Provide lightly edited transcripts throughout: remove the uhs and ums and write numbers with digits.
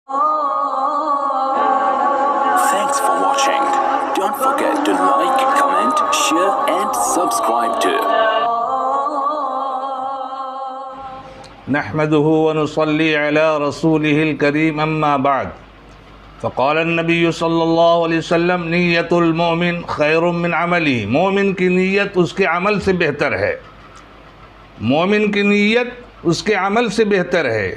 Thanks for watching. Don't forget to like, comment, share and subscribe to نحمده ونصلي على رسوله الكريم اما بعد فقال النبي صلی اللہ علیہ وسلم نیت المؤمن خیر من عملی، مومن کی نیت اس کے عمل سے بہتر ہے، مومن کی نیت اس کے عمل سے بہتر ہے۔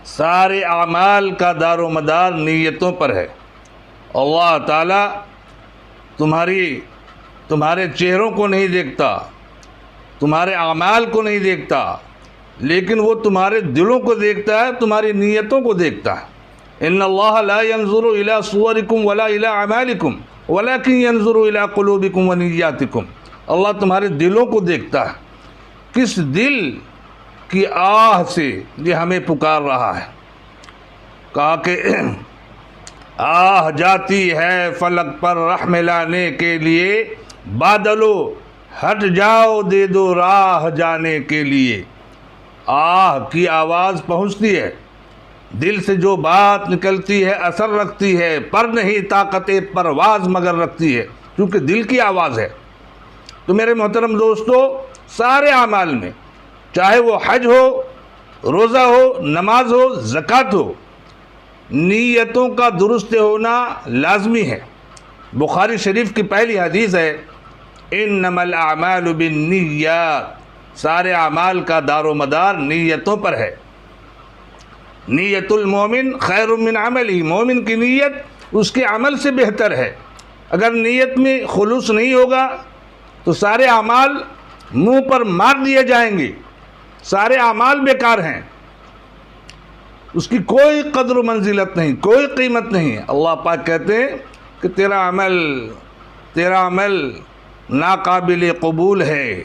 سارے اعمال کا دار و مدار نیتوں پر ہے۔ اللہ تعالیٰ تمہارے چہروں کو نہیں دیکھتا، تمہارے اعمال کو نہیں دیکھتا، لیکن وہ تمہارے دلوں کو دیکھتا ہے، تمہاری نیتوں کو دیکھتا ہے۔ ان اللہ لا ينظر الى صورکم ولا الى اعمالکم ولکن ينظر الى قلوبکم ونیاتکم، اللہ تمہارے دلوں کو دیکھتا ہے، کس دل کی آہ سے یہ ہمیں پکار رہا ہے۔ کہا کہ آہ جاتی ہے فلک پر رحم لانے کے لیے، بادلو ہٹ جاؤ دے دو راہ جانے کے لیے۔ آہ کی آواز پہنچتی ہے، دل سے جو بات نکلتی ہے اثر رکھتی ہے، پر نہیں طاقت پرواز مگر رکھتی ہے، کیونکہ دل کی آواز ہے۔ تو میرے محترم دوستو، سارے اعمال میں چاہے وہ حج ہو، روزہ ہو، نماز ہو، زکوٰۃ ہو، نیتوں کا درست ہونا لازمی ہے۔ بخاری شریف کی پہلی حدیث ہے انما الاعمال بالنیات، سارے اعمال کا دار و مدار نیتوں پر ہے۔ نیت المومن خیر من عملی، مومن کی نیت اس کے عمل سے بہتر ہے۔ اگر نیت میں خلوص نہیں ہوگا تو سارے اعمال منہ پر مار دیے جائیں گے، سارے اعمال بیکار ہیں، اس کی کوئی قدر و منزلت نہیں، کوئی قیمت نہیں۔ اللہ پاک کہتے ہیں کہ تیرا عمل ناقابل قبول ہے۔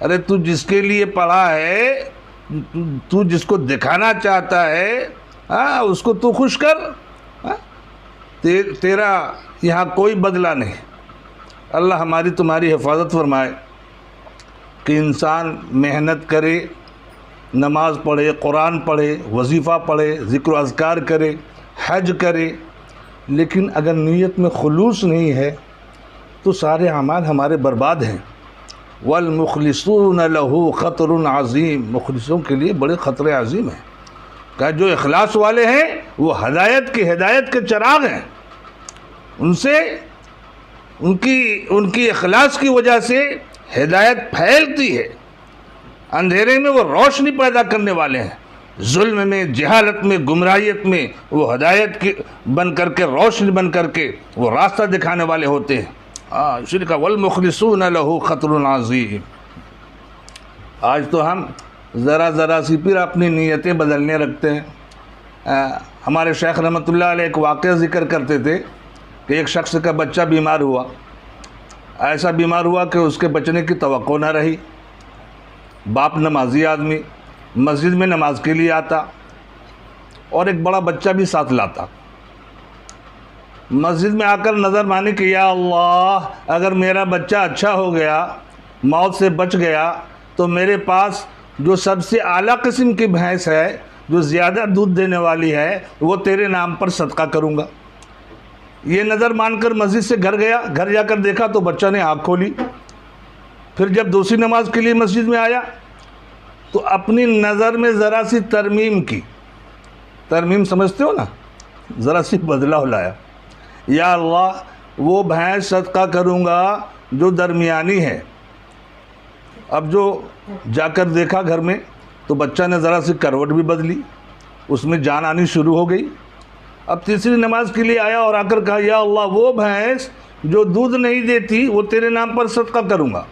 ارے تو جس کے لیے پڑھا ہے، تو جس کو دکھانا چاہتا ہے، اس کو تو خوش کر، تیرا یہاں کوئی بدلہ نہیں۔ اللہ ہماری تمہاری حفاظت فرمائے کہ انسان محنت کرے، نماز پڑھے، قرآن پڑھے، وظیفہ پڑھے، ذکر و اذکار کرے، حج کرے، لیکن اگر نیت میں خلوص نہیں ہے تو سارے اعمال ہمارے برباد ہیں۔ والمخلصون له خطر عظیم، مخلصوں کے لیے بڑے خطرے عظیم ہیں۔ کہ جو اخلاص والے ہیں وہ ہدایت کے چراغ ہیں، ان کی اخلاص کی وجہ سے ہدایت پھیلتی ہے، اندھیرے میں وہ روشنی پیدا کرنے والے ہیں، ظلم میں، جہالت میں، گمراہیت میں وہ ہدایت کی بن کر کے، روشنی بن کر کے وہ راستہ دکھانے والے ہوتے ہیں۔ شرک والمخلصون له خطر عظیم۔ آج تو ہم ذرا سی پھر اپنی نیتیں بدلنے رکھتے ہیں۔ ہمارے شیخ رحمۃ اللہ علیہ ایک واقعہ ذکر کرتے تھے کہ ایک شخص کا بچہ بیمار ہوا، ایسا بیمار ہوا کہ اس کے بچنے کی توقع نہ رہی۔ باپ نمازی آدمی، مسجد میں نماز کے لیے آتا اور ایک بڑا بچہ بھی ساتھ لاتا۔ مسجد میں آ کر نظر مانی کہ یا اللہ، اگر میرا بچہ اچھا ہو گیا، موت سے بچ گیا، تو میرے پاس جو سب سے اعلیٰ قسم کی بھینس ہے، جو زیادہ دودھ دینے والی ہے، وہ تیرے نام پر صدقہ کروں گا۔ یہ نظر مان کر مسجد سے گھر گیا، گھر جا کر دیکھا تو بچہ نے آنکھ کھولی۔ پھر جب دوسری نماز کے لیے مسجد میں آیا تو اپنی نظر میں ذرا سی ترمیم کی، ترمیم سمجھتے ہو نا، ذرا سی بدلاؤ لایا۔ یا اللہ، وہ بھینس صدقہ کروں گا جو درمیانی ہے۔ اب جو جا کر دیکھا گھر میں تو بچہ نے ذرا سی کروٹ بھی بدلی، اس میں جان آنی شروع ہو گئی۔ اب تیسری نماز کے لیے آیا اور آ کر کہا یا اللہ، وہ بھینس جو دودھ نہیں دیتی وہ تیرے نام پر صدقہ کروں گا۔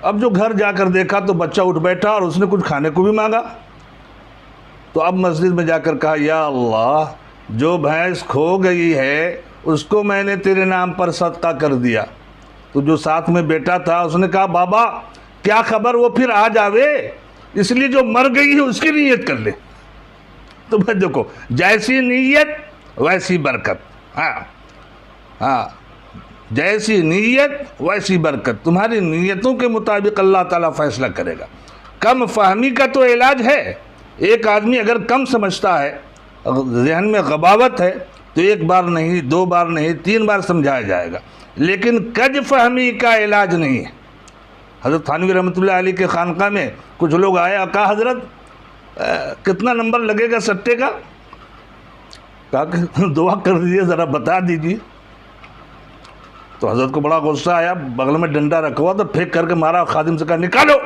اب جو گھر جا کر دیکھا تو بچہ اٹھ بیٹھا اور اس نے کچھ کھانے کو بھی مانگا۔ تو اب مسجد میں جا کر کہا یا اللہ، جو بھینس کھو گئی ہے اس کو میں نے تیرے نام پر صدقہ کر دیا۔ تو جو ساتھ میں بیٹا تھا اس نے کہا بابا کیا خبر وہ پھر آ جاوے، اس لیے جو مر گئی ہے اس کی نیت کر لے۔ تو بھائی دیکھو، جیسی نیت ویسی برکت۔ جیسی نیت ویسی برکت، تمہاری نیتوں کے مطابق اللہ تعالیٰ فیصلہ کرے گا۔ کم فہمی کا تو علاج ہے۔ ایک آدمی اگر کم سمجھتا ہے ذہن میں غباوت ہے تو ایک بار نہیں، 2 بار نہیں، 3 بار سمجھایا جائے گا، لیکن کج فہمی کا علاج نہیں ہے۔ حضرت تھانوی رحمۃ اللہ علیہ کے خانقاہ میں کچھ لوگ آئے، کہا حضرت کتنا نمبر لگے گا سٹے کا؟ کہا کہ دعا کر دیجیے، ذرا بتا دیجیے۔ تو حضرت کو بڑا غصہ آیا، بغل میں ڈنڈا رکھا ہوا تو پھینک کر کے مارا، خادم سے کہا نکالو۔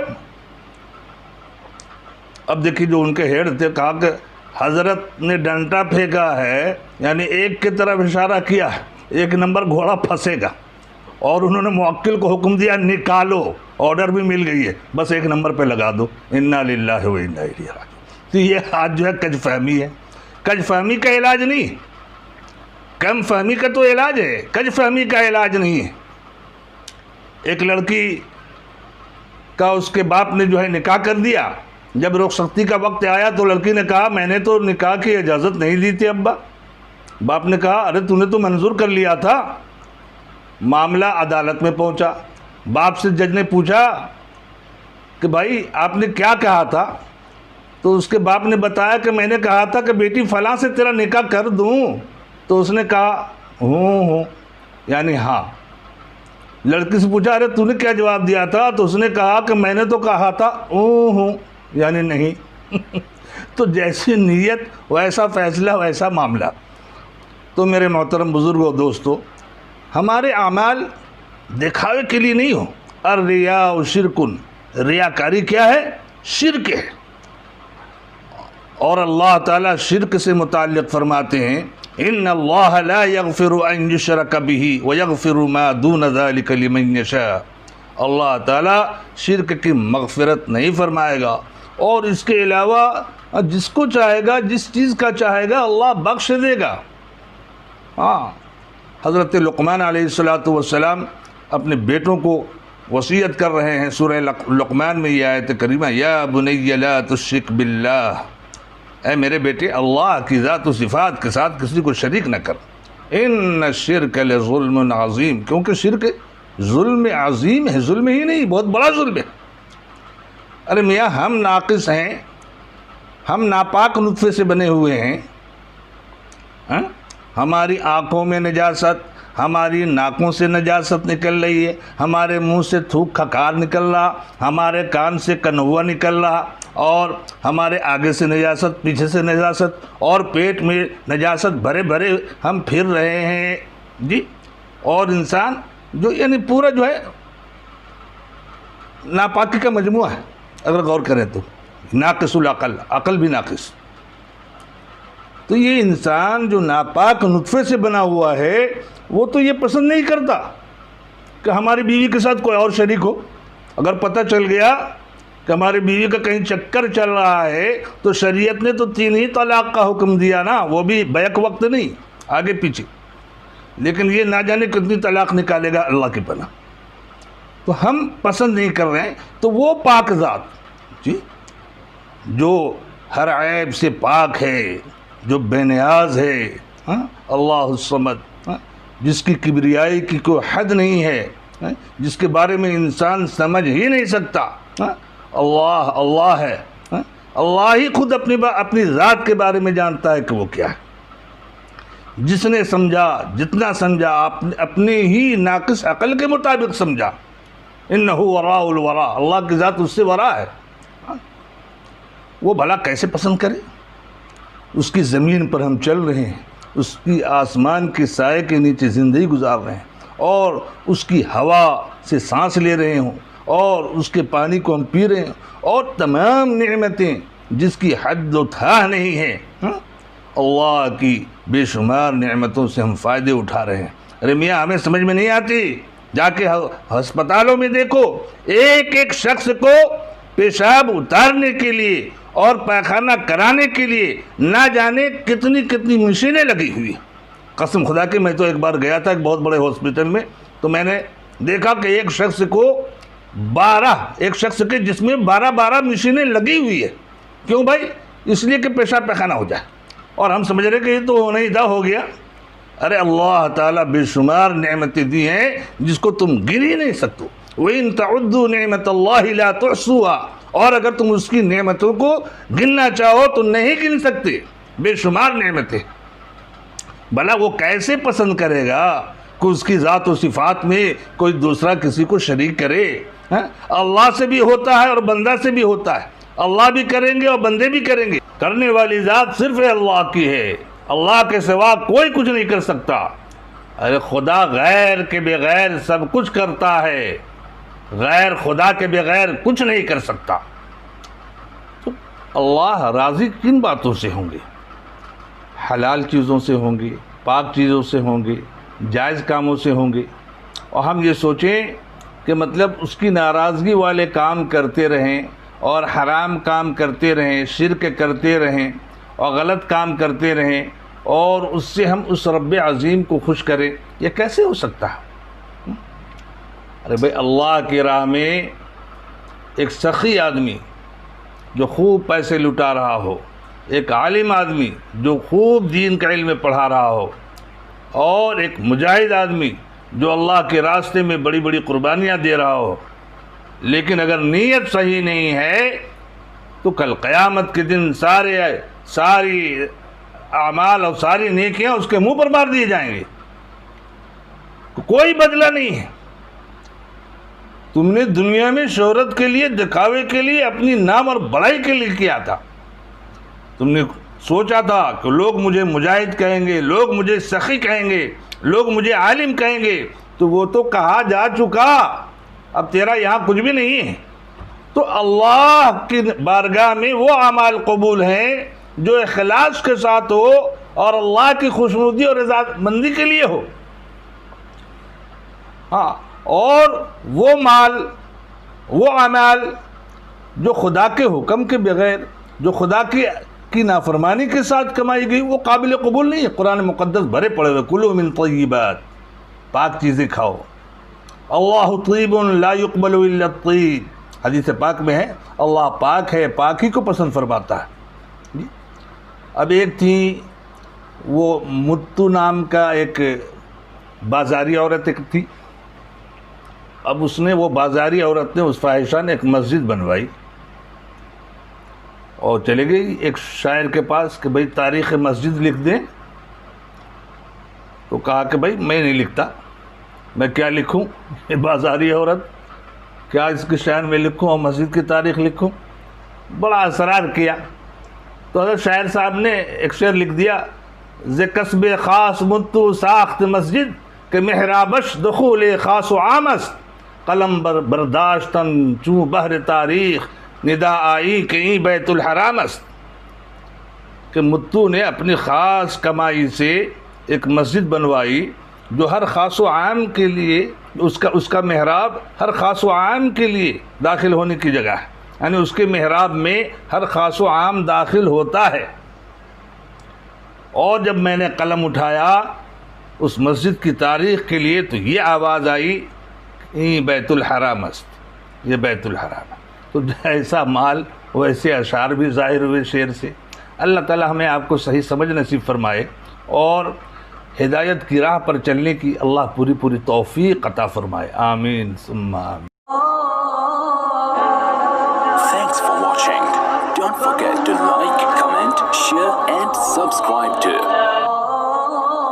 اب دیکھیے جو ان کے ہیڈ تھے، کہا کہ حضرت نے ڈنڈا پھینکا ہے، یعنی ایک کی طرف اشارہ کیا، 1 نمبر گھوڑا پھنسے گا، اور انہوں نے موکل کو حکم دیا نکالو، آرڈر بھی مل گئی ہے، بس 1 نمبر پہ لگا دو، انا للہ و انا الیہ راجعون۔ تو یہ آج جو ہے کج فہمی ہے، کج فہمی کا علاج نہیں، کم فہمی کا تو علاج ہے، کج فہمی کا علاج نہیں ہے۔ ایک لڑکی کا اس کے باپ نے جو ہے نکاح کر دیا، جب رخصتی کا وقت آیا تو لڑکی نے کہا میں نے تو نکاح کی اجازت نہیں دی تھی ابا۔ باپ نے کہا ارے تو نے تو منظور کر لیا تھا۔ معاملہ عدالت میں پہنچا، باپ سے جج نے پوچھا کہ بھائی آپ نے کیا کہا تھا؟ تو اس کے باپ نے بتایا کہ میں نے کہا تھا کہ بیٹی فلاں سے تیرا نکاح کر دوں، تو اس نے کہا ہوں یعنی ہاں۔ لڑکی سے پوچھا ارے تو نے کیا جواب دیا تھا؟ تو اس نے کہا کہ میں نے تو کہا تھا ہوں یعنی نہیں۔ تو جیسی نیت ویسا فیصلہ ویسا معاملہ۔ تو میرے محترم بزرگوں دوستو، ہمارے اعمال دکھاوے کے لیے نہیں ہو۔ الریا شرکن، ریاکاری کیا ہے؟ شرک ہے۔ اور اللہ تعالیٰ شرک سے متعلق فرماتے ہیں ان اللہ لا یغفر ان یشرک بہ ویغفر ما دون ذلک لمن یشاء۔ اللہ تعالیٰ شرک کی مغفرت نہیں فرمائے گا، اور اس کے علاوہ جس کو چاہے گا، جس چیز کا چاہے گا اللہ بخش دے گا۔ ہاں، حضرت لقمان علیہ السلام اپنے بیٹوں کو وصیت کر رہے ہیں۔ سورہ لقمان میں یہ آیت کریمہ یا بنی لا تشرک باللہ، اے میرے بیٹے اللہ کی ذات و صفات کے ساتھ کسی کو شریک نہ کر، ان الشرک لظلم عظیم، کیونکہ شرک ظلم عظیم ہے، ظلم ہی نہیں بہت بڑا ظلم ہے۔ ارے میاں ہم ناقص ہیں، ہم ناپاک نطفے سے بنے ہوئے ہیں، ہماری آنکھوں میں نجاست، ہماری ناکوں سے نجاست نکل رہی ہے، ہمارے منہ سے تھوک کھکار نکل رہا، ہمارے کان سے کنوا نکل رہا، اور ہمارے آگے سے نجاست، پیچھے سے نجاست، اور پیٹ میں نجاست بھرے بھرے ہم پھر رہے ہیں جی۔ اور انسان جو یعنی پورا جو ہے ناپاکی کا مجموعہ ہے، اگر غور کریں تو ناقص العقل، عقل بھی ناقص۔ تو یہ انسان جو ناپاک نطفے سے بنا ہوا ہے وہ تو یہ پسند نہیں کرتا کہ ہماری بیوی کے ساتھ کوئی اور شریک ہو۔ اگر پتہ چل گیا کہ ہماری بیوی کا کہیں چکر چل رہا ہے تو شریعت نے تو 3 ہی طلاق کا حکم دیا نا، وہ بھی بیک وقت نہیں، آگے پیچھے۔ لیکن یہ نہ جانے کتنی طلاق نکالے گا اللہ کی پناہ۔ تو ہم پسند نہیں کر رہے ہیں۔ تو وہ پاک ذات جی جو ہر عیب سے پاک ہے، جو بے نیاز ہے، اللہ الصمد، جس کی کبریائی کی کوئی حد نہیں ہے، جس کے بارے میں انسان سمجھ ہی نہیں سکتا، اللہ اللہ ہے۔ اللہ ہی خود اپنی ذات کے بارے میں جانتا ہے کہ وہ کیا ہے۔ جس نے سمجھا، جتنا سمجھا، اپنے ہی ناقص عقل کے مطابق سمجھا، انہ وراء الورا، اللہ کی ذات اس سے ورا ہے، وہ بھلا کیسے پسند کرے؟ اس کی زمین پر ہم چل رہے ہیں، اس کی آسمان کے سائے کے نیچے زندگی گزار رہے ہیں، اور اس کی ہوا سے سانس لے رہے ہوں، اور اس کے پانی کو ہم پی رہے ہیں، اور تمام نعمتیں جس کی حد و تھا نہیں ہے، اللہ کی بے شمار نعمتوں سے ہم فائدے اٹھا رہے ہیں۔ ارے میاں ہمیں سمجھ میں نہیں آتی، جا کے ہسپتالوں میں دیکھو، ایک ایک شخص کو پیشاب اتارنے کے لیے اور پیخانہ کرانے کے لیے نہ جانے کتنی کتنی مشینیں لگی ہوئی۔ قسم خدا کی میں تو ایک بار گیا تھا ایک بہت بڑے ہاسپٹل میں، تو میں نے دیکھا کہ ایک شخص کے جس میں 12 مشینیں لگی ہوئی ہے۔ کیوں بھائی؟ اس لیے کہ پیشاب پیخانہ ہو جائے، اور ہم سمجھ رہے کہ یہ تو ہونا ہی تھا، ہو گیا۔ ارے اللہ تعالیٰ بے شمار نعمتیں دی ہیں جس کو تم گن ہی نہیں سکتے۔ وَإِن تَعُدُّوا نِعْمَةَ اللَّهِ لَا تُحْصُوهَا، اور اگر تم اس کی نعمتوں کو گننا چاہو تو نہیں گن سکتے۔ بے شمار نعمتیں. بھلا وہ کیسے پسند کرے گا کہ اس کی ذات و صفات میں کوئی دوسرا کسی کو شریک کرے؟ اللہ سے بھی ہوتا ہے اور بندہ سے بھی ہوتا ہے. اللہ بھی کریں گے اور بندے بھی کریں گے. کرنے والی ذات صرف اللہ کی ہے. اللہ کے سوا کوئی کچھ نہیں کر سکتا. ارے خدا غیر کے بغیر سب کچھ کرتا ہے، غیر خدا کے بغیر کچھ نہیں کر سکتا. تو اللہ راضی کن باتوں سے ہوں گے؟ حلال چیزوں سے ہوں گے، پاک چیزوں سے ہوں گے، جائز کاموں سے ہوں گے. اور ہم یہ سوچیں کہ مطلب اس کی ناراضگی والے کام کرتے رہیں اور حرام کام کرتے رہیں، شرک کرتے رہیں اور غلط کام کرتے رہیں اور اس سے ہم اس رب عظیم کو خوش کریں، یہ کیسے ہو سکتا ہے؟ ارے بھائی اللہ کی راہ میں ایک سخی آدمی جو خوب پیسے لٹا رہا ہو، ایک عالم آدمی جو خوب دین کا علم پڑھا رہا ہو، اور ایک مجاہد آدمی جو اللہ کے راستے میں بڑی بڑی قربانیاں دے رہا ہو، لیکن اگر نیت صحیح نہیں ہے تو کل قیامت کے دن ساری اعمال اور ساری نیکیاں اس کے منہ پر مار دیے جائیں گے. کوئی بدلہ نہیں ہے. تم نے دنیا میں شہرت کے لیے، دکھاوے کے لیے، اپنی نام اور بڑائی کے لیے کیا تھا. تم نے سوچا تھا کہ لوگ مجھے مجاہد کہیں گے، لوگ مجھے سخی کہیں گے، لوگ مجھے عالم کہیں گے. تو وہ تو کہا جا چکا، اب تیرا یہاں کچھ بھی نہیں ہے. تو اللہ کی بارگاہ میں وہ اعمال قبول ہیں جو اخلاص کے ساتھ ہو اور اللہ کی خوشنودی اور رضا مندی کے لیے ہو. ہاں، اور وہ مال، وہ اعمال جو خدا کے حکم کے بغیر، جو خدا کی نافرمانی کے ساتھ کمائی گئی، وہ قابل قبول نہیں ہے. قرآن مقدس بھرے پڑے ہوئے کلوا من طیبات، پاک چیزیں کھاؤ. اللہ طیب لا يقبل الا الطیب، حدیث پاک میں ہے اللہ پاک ہے، پاک ہی کو پسند فرماتا ہے. اب ایک تھی وہ متو نام کا ایک بازاری عورت ایک تھی. اب اس نے، وہ بازاری عورت نے، اس فاحشہ نے ایک مسجد بنوائی اور چلے گئی ایک شاعر کے پاس کہ بھئی تاریخ مسجد لکھ دیں. تو کہا کہ بھئی میں نہیں لکھتا، میں کیا لکھوں؟ یہ بازاری عورت، کیا اس کے شعر میں لکھوں اور مسجد کی تاریخ لکھوں؟ بڑا اصرار کیا. تو حضرت شاعر صاحب نے ایک شعر لکھ دیا: ز قصب خاص متو ساخت مسجد کہ محرابش دخول خاص و عام است، قلم برداشتن چوں بحر تاریخ ندا آئی کہ این بیت الحرام است. کہ متو نے اپنی خاص کمائی سے ایک مسجد بنوائی جو ہر خاص و عام کے لیے، اس کا محراب ہر خاص و عام کے لیے داخل ہونے کی جگہ ہے. یعنی اس کے محراب میں ہر خاص و عام داخل ہوتا ہے. اور جب میں نے قلم اٹھایا اس مسجد کی تاریخ کے لیے تو یہ آواز آئی یہ بیت الحرام است، یہ بیت الحرام ہے. تو جیسا مال ویسے اشعار بھی ظاہر ہوئے شعر سے. اللہ تعالی ہمیں آپ کو صحیح سمجھ نصیب فرمائے اور ہدایت کی راہ پر چلنے کی اللہ پوری توفیق عطا فرمائے. آمین ثم آمین. Thanks for watching. Don't forget to like, comment, share and subscribe to